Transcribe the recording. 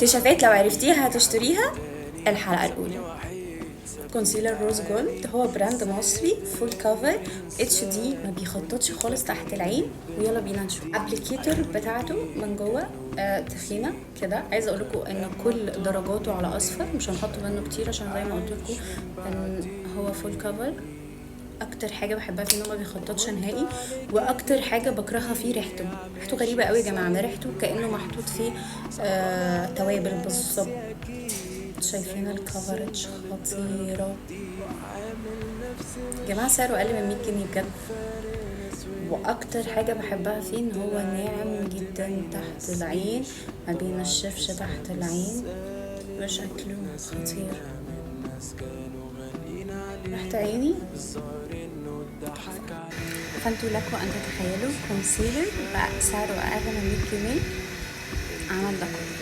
اكتشافات لو عرفتيها هتشتريها الحلقة الأولى. كونسيلر روز جولد هو براند مصري فول كفر اتش دي، ما بيخططش خالص تحت العين. ويلا بينا نشوف الابليكيتور بتاعته من جوه. تخينه كده. عايزه اقول لكم ان كل درجاته على اصفر، مش هنحط منه كتير عشان زي ما قلت لكم ان هو فول كفر. اكتر حاجه بحبها فيه انه ما بيخططش نهائي، واكتر حاجه بكرهها فيه ريحته غريبه قوي يا جماعه. ده ريحته كانه محطوط فيه توابل بالظبط. شايفين الكفرج خطيرة يا جماعة، سعره أقل من 100 جنيه بجد. وأكتر حاجة بحبها فيه إن هو ناعم جدا تحت العين، ما بينشفش تحت العين، وشكله خطير. ريحة عيني تحفة. فانتوا لكم أن تتخيلوا كونسيلر بقى سعره أقل من 100 جنيه عمل ده كله.